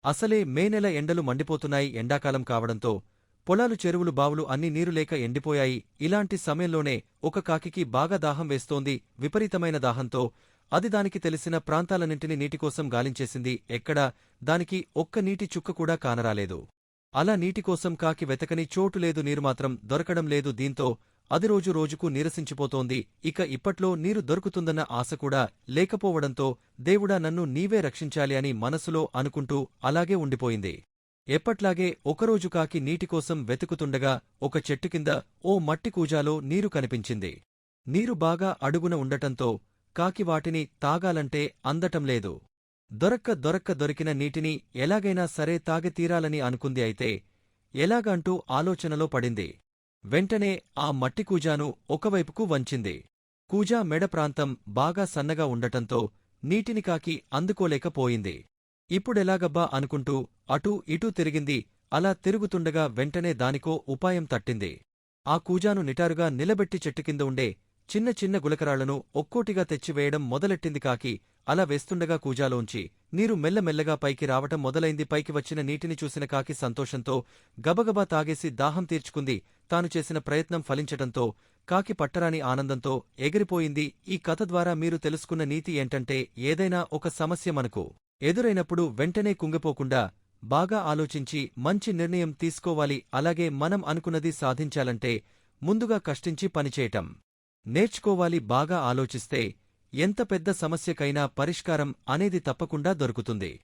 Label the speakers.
Speaker 1: అసలే మే నెల ఎండలు మండిపోతున్నాయి. ఎండాకాలం కావడంతో పొలాలు, చెరువులు, బావులు అన్నీ నీరులేక ఎండిపోయాయి. ఇలాంటి సమయంలోనే ఒక కాకికి బాగా దాహం వేస్తోంది. విపరీతమైన దాహంతో అది దానికి తెలిసిన ప్రాంతాలన్నింటినీ నీటికోసం గాలించేసింది. ఎక్కడా దానికి ఒక్క నీటి చుక్క కూడా కానరాలేదు. అలా నీటికోసం కాకి వెతకని చోటు లేదు. నీరు మాత్రం దొరకడం లేదు. దీంతో అది రోజు రోజుకు నీరసించిపోతోంది. ఇక ఇప్పట్లో నీరు దొరుకుతుందన్న ఆశ కూడా లేకపోవడంతో దేవుడా నన్ను నీవే రక్షించాలి అని మనసులో అనుకుంటూ అలాగే ఉండిపోయింది. ఎప్పట్లాగే ఒకరోజు కాకి నీటికోసం వెతుకుతుండగా ఒక చెట్టు కింద ఓ మట్టి కూజాలో నీరు కనిపించింది. నీరు బాగా అడుగున ఉండటంతో కాకి వాటిని తాగాలంటే అందటంలేదు. దొరికిన నీటిని ఎలాగైనా సరే తాగితీరాలని అనుకుంది. అయితే ఎలాగంటూ ఆలోచనలో పడింది. వెంటనే ఆ మట్టి కూజాను ఒకవైపుకు వంచింది. కూజా మెడ ప్రాంతం బాగా సన్నగా ఉండటంతో నీటిని కాకి అందుకోలేకపోయింది. ఇప్పుడెలాగబ్బా అనుకుంటూ అటూ ఇటూ తిరిగింది. అలా తిరుగుతుండగా వెంటనే దానికో ఉపాయం తట్టింది. ఆ కూజాను నిటారుగా నిలబెట్టి చెట్టుకింద ఉండే చిన్న చిన్న గులకరాళ్లను ఒక్కోటిగా తెచ్చివేయడం మొదలెట్టింది. కాకి అలా వేస్తుండగా కూజాలోంచి నీరు మెల్లమెల్లగా పైకి రావటం మొదలైంది. పైకి వచ్చిన నీటిని చూసిన కాకి సంతోషంతో గబగబా తాగేసి దాహం తీర్చుకుంది. తాను చేసిన ప్రయత్నం ఫలించటంతో కాకి పట్టరాని ఆనందంతో ఎగిరిపోయింది. ఈ కథ ద్వారా మీరు తెలుసుకున్న నీతి ఏంటంటే ఏదైనా ఒక సమస్య మనకు ఎదురైనప్పుడు వెంటనే కుంగిపోకుండా బాగా ఆలోచించి మంచి నిర్ణయం తీసుకోవాలి. అలాగే మనం అనుకున్నది సాధించాలంటే ముందుగా కష్టించి పనిచేయటం నేర్చుకోవాలి. బాగా ఆలోచిస్తే ఎంత పెద్ద సమస్యకైనా పరిష్కారం అనేది తప్పకుండా దొరుకుతుంది.